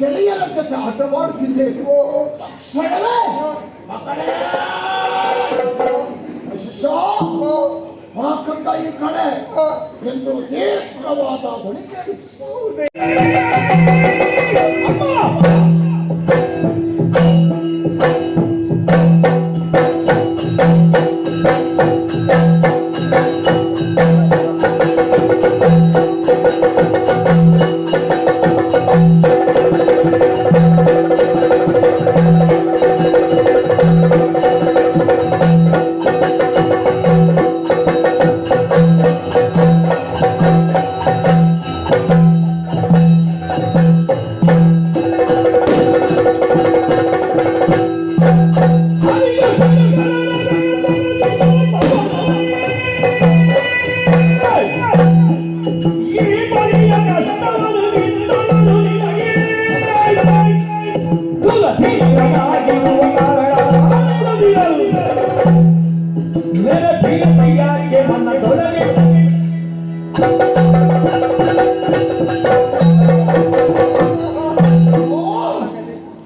ಗೆಳೆಯರ ಜೊತೆ ಆಟ ಮಾಡುತ್ತಿದ್ದೆ. ತಕ್ಷಣವೇ ಕಂದ ಈ ಕಡೆ ಎಂದು ದೀರ್ಘವಾದ ಧ್ವನಿ ಕೇಳಿತು.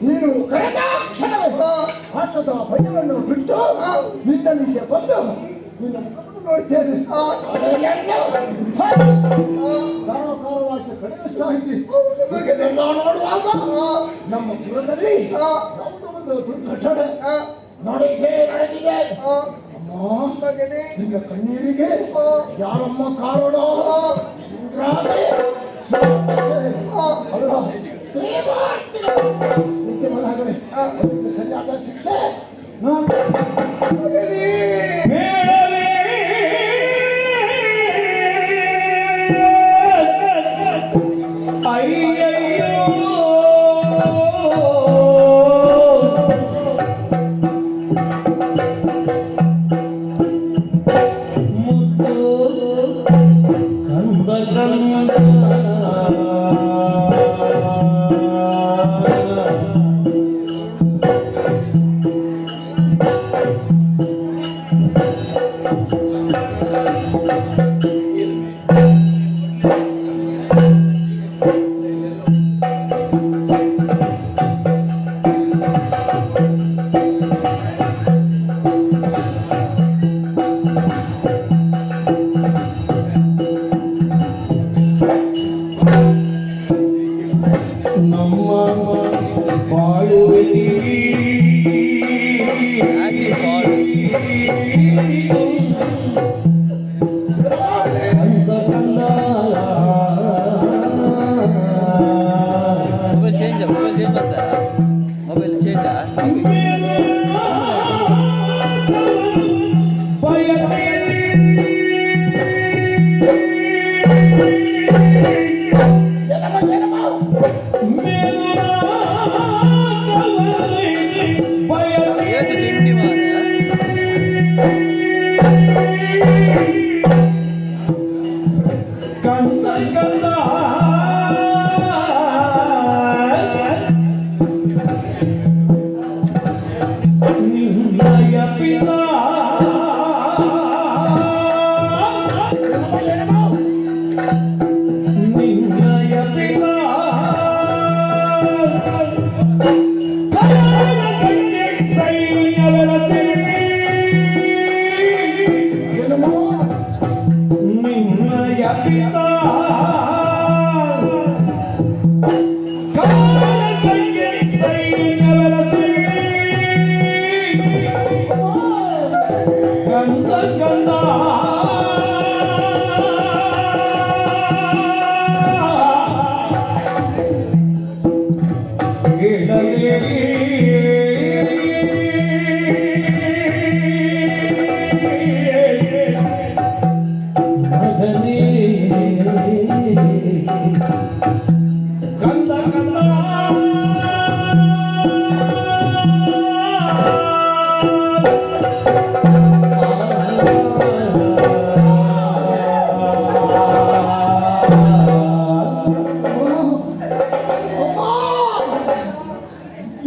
ನೀನು ಕಳೆದ ಕ್ಷಣವೇ ಆಟದ ಭಯವನ್ನು ಬಿಟ್ಟು ನಿನ್ನಲ್ಲಿಗೆ ಬಂದು ನಿನ್ನ ಮುಖವನ್ನು ನೋಡ್ತೇನೆ. ನೋಡುವಾಗ ನಮ್ಮ ಪುರದಲ್ಲಿ ಯಾವುದೋ ಒಂದು ದುರ್ಘಟನೆ ನಡೆದಿದೆ. ನಿನ್ನ ಕಣ್ಣೀರಿಗೆ ಯಾರಮ್ಮ ಕಾರಣ? ಸರಿಯಾದ ಶಿಕ್ಷೆ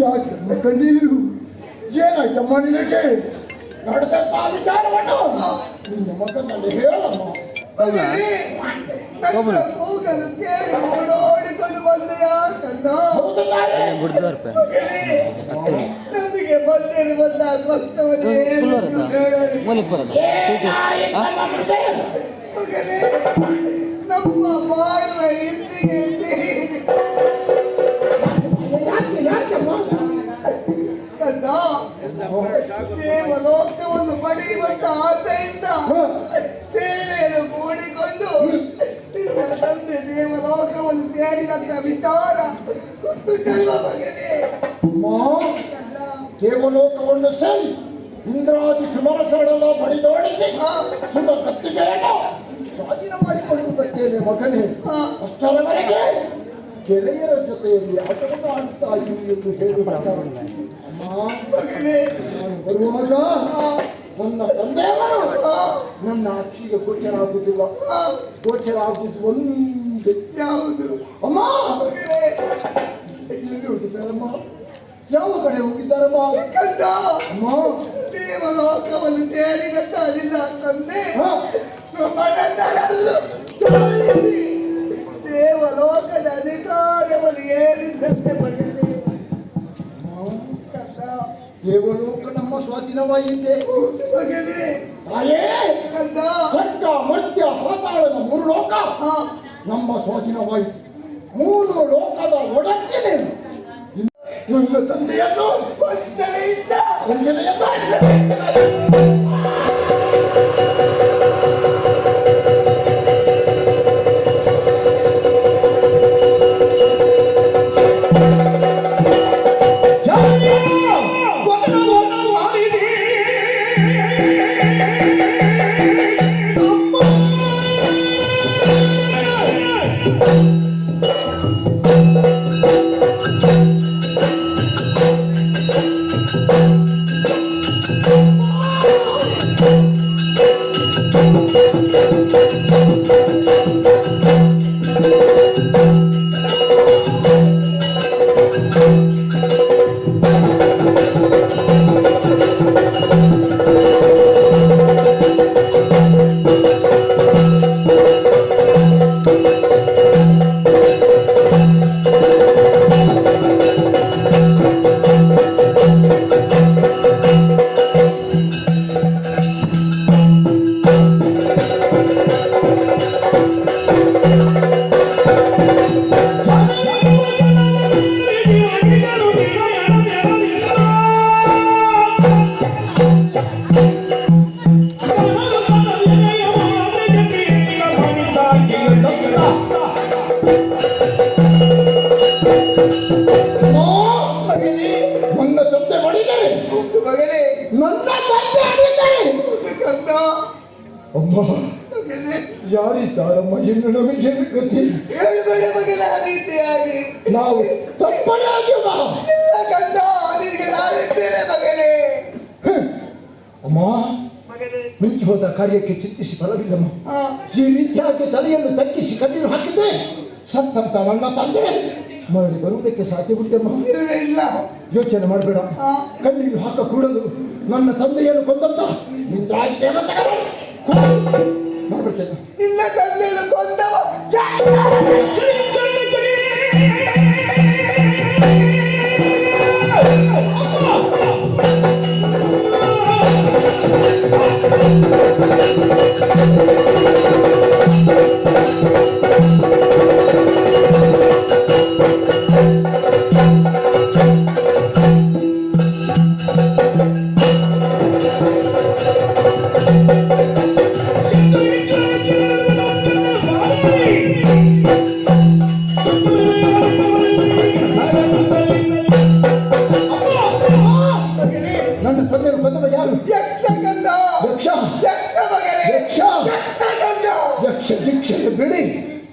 ಯಾಕೆ ಕಣ್ಣೀರು ಏನಾಯ್ತಮ್ಮ ನಿನಗೆ ನಡೆದಂತ ವಿಚಾರವನ್ನು ನಿನ್ನ ಮಗನಲ್ಲಿ ಹೇಳಮ್ಮ. ಕೂಗಲು ಕೇಳಿ ಓಡೋಡಿಕೊಂಡು ಬಂದೆಯ ಕಣ್ಣ. ನಮಗೆ ಬಂದಿರುವಂತ ಕಷ್ಟವನ್ನೇ ಮಗನೇ, ನಮ್ಮ ಬಾಳುವ ಇಂದಿಗೆ ಕಣ್ಣ, ದೇವಲೋಕವನ್ನು ಪಡೆಯುವಂತ ಆಸೆಯಿಂದ ಸೇನೆಯನ್ನು ಕೂಡಿಕೊಂಡು ನಿಮ್ಮ ತಂದೆ ದೇವಲೋಕವನ್ನು ಸೇರಿದಂತ ವಿಚಾರ ಗೊತ್ತುಂಟಲ್ಲ ಮಗನೇ. ದೇವಲೋಕವನ್ನು ಸೇರಿ ಇಂದ್ರಾದಿ ಸುಮರಸಗಳೆಲ್ಲ ಬಡಿದೋಡಿಸಿ ಸುಖ ಕತ್ತಿಗೆಯನ್ನು ಸ್ವಾಧೀನ ಮಾಡಿಕೊಂಡು ಬರ್ತೇನೆ ಮಗನೇ. ಅಷ್ಟರವರೆಗೆ ಗೆಳೆಯರ ಜೊತೆಯಲ್ಲಿ ಆಟವನ್ನು ಆಡುತ್ತಾ ಇರು ಎಂದು ಹೇಳಿ ಬರುವಾಗ ನನ್ನ ತಂದೆಯವರು ನನ್ನ ಅಕ್ಷಿಗೆ ಗೋಚರ ಆಗುವುದಿಲ್ಲ. ಗೋಚರ ಆಗುವುದು ಒಂದೇ ಯಾವುದು ಅಮ್ಮ, ಎಲ್ಲಿ ಹೋಗಿದ್ದಾರಮ್ಮ? ಯಾವ ಕಡೆ ಹೋಗಿದ್ದಾರಮ್ಮ? ಅಮ್ಮ, ದೇವಲೋಕವನ್ನು ಸೇರಿದಂತ ಅಲ್ಲಿಂದ ತಂದೆ ದೇವಲೋಕದ ಅಧಿಕಾರವನ್ನು ಏರಿದಂತೆ ಮಗನೇ. ದೇವಲೋಕ ನಮ್ಮ ಸ್ವಾಧೀನವಾಯಿತೆ ಮಗನೇ. ಸ್ವರ್ಗ ಮರ್ತ್ಯ ಪಾತಾಳದ ಮೂರು ಲೋಕ ನಮ್ಮ ಸ್ವಾಧೀನವಾಯಿತು. ಮೂರು ಲೋಕದ ಒಡತಿನೇ ನನ್ನ ತಂದೆಯನ್ನು ವಂಚನೆಯಿಂದ ನನ್ನ ತಂದೆ ಮಾಡಿದ್ದಾರೆ. ನನ್ನ ತಂದೆ ಮಾಡಿದ್ದಾರೆ. ಅಮ್ಮ ಯಾರಿದ್ದಾರಮ್ಮ? ಇನ್ನು ನಮಗೆ ಗೊತ್ತಿಲ್ಲ. ಹೇಳ್ಬೇಡ ಮಗನ ಆ ರೀತಿಯಾಗಿ. ನಾವು ತಪ್ಪನೇ ಆಗಿವ. ಇಲ್ಲ ಕಂದ, ನಿನಗೆ ನಾನಿದ್ದೇನೆ ಮಗನೇ. ಅಮ್ಮ ಮಿಂಚು ಹೋದ ಕಾರ್ಯಕ್ಕೆ ಚಿಂತಿಸಿ ಫಲವಿಲ್ಲಮ್ಮ. ಈ ರೀತಿಯಾಗಿ ತಲೆಯನ್ನು ತಗ್ಗಿಸಿ ಕಣ್ಣೀರು ಹಾಕಿದ್ರೆ ಸತ್ತಂತ ನನ್ನ ತಂದೆ ಮರಳಿ ಬರುವುದಕ್ಕೆ ಸಾಧ್ಯ ಉಂಟಮ್ಮ? ಇಲ್ಲ, ಯೋಚನೆ ಮಾಡಬೇಡ. ಕಣ್ಣೀರು ಹಾಕ ಕೂಡಲು ನನ್ನ ತಂದೆಯನ್ನು ಕೊಂದಂತ ಇಂದ್ರಾದಿ ದೇವತೆಗಳು ಮಾಡ್ಬಿಡ್ತೇನೆ. ಇಲ್ಲ, ತಂದೆಯನ್ನು ಕೊಂದವ ಯಕ್ಷಗಂಧ ಯಕ್ಷ ಯಕ್ಷ ಮಗನೇ ಯಕ್ಷ ಯಕ್ಷಗಂಧ ಯಕ್ಷ ದೀಕ್ಷೆ ಬಿಡಿ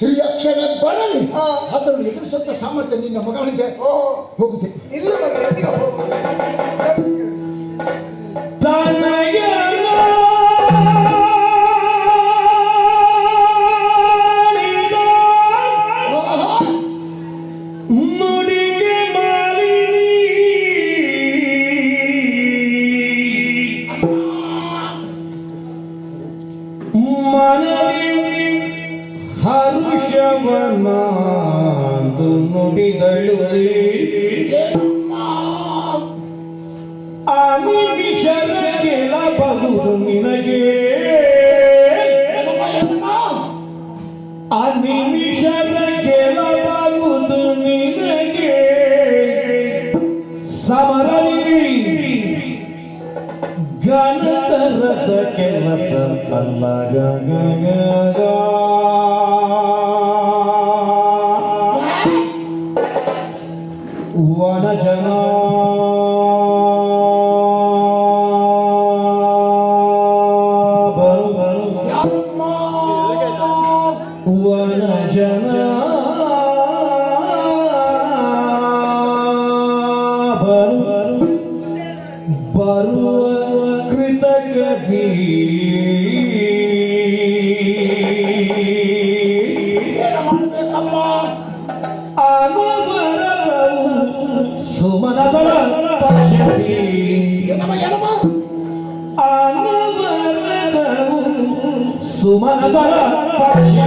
ತ್ರಿಯಕ್ಷರ ಬರಲಿ ಹಾ. ಅದನ್ನು ಎದುರಿಸುತ್ತ ಸಾಮರ್ಥ್ಯ ನಿನ್ನ ಮಗಳಿಗೆ ಓ ಹೋಗುತ್ತೆ. ಇಲ್ಲ ಮಗನೇ ಅಲ್ಲಿಗೆ ಹೋಗು. ಹರುಷವನಾದು ನುಡಿಗಳು ಅನಿಮಿಷರ ಗೆಲ್ಲಬಹುದು ನಿನಗೆ ಅನಿಮಿಷರ ಗೆಲ್ಲಬಹುದು ನಿನಗೆ ಸಮರಲ್ಲಿ ಗಣತರದ ಕೆಲಸ ಅಲ್ಲ ವನ ಜನ ವನ ಜನ ಬರುವ ಕೃತಜ್ಞತೆ ಅನುಭರವು ಸುಮನಸರ ಪಕ್ಷಿ ಅನುಭರವು ಸುಮನಸರ ಪಕ್ಷಿ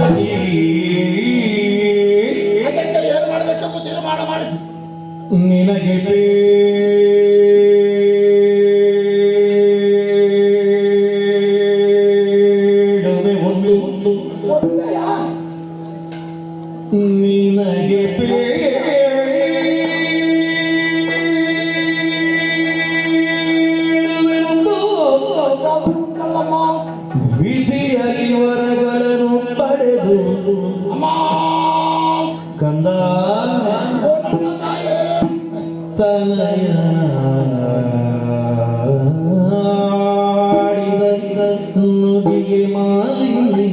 ನಿನಗೆ ಬೇಡುವೆ ಒಂದು ನಿನಗೆ ವಿಧಿಯ ವರಗಳನ್ನು ಪಡೆದು ಕಂದ ತನಯ ನುಡಿಗೆ ಮಾಲಿನಿ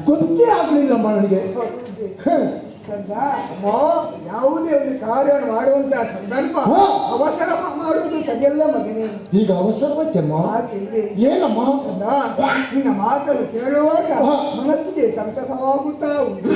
ಗೊತ್ತೇ ಆಗ್ಲಿಲ್ಲಮ್ಮ ನನಗೆ. ಕಂದ, ಅಮ್ಮ, ಯಾವುದೇ ಒಂದು ಕಾರ್ಯವನ್ನು ಮಾಡುವಂತಹ ಸಂದರ್ಭ ಹಾ. ಅವಸರ ಮಾಡುವುದು ಸರಿಯಲ್ಲ ಮಗನೇ. ಈಗ ಅವಸರವತ್ತಮ್ಮ. ಹಾಗೆ ಇದೆ. ಏನಮ್ಮ? ಕಂದ, ನಿನ್ನ ಮಾತನ್ನು ಕೇಳುವಾಗ ಹಾ. ಮನಸ್ಸಿಗೆ ಸಂತಸವಾಗುತ್ತಾ ಉಂಟು.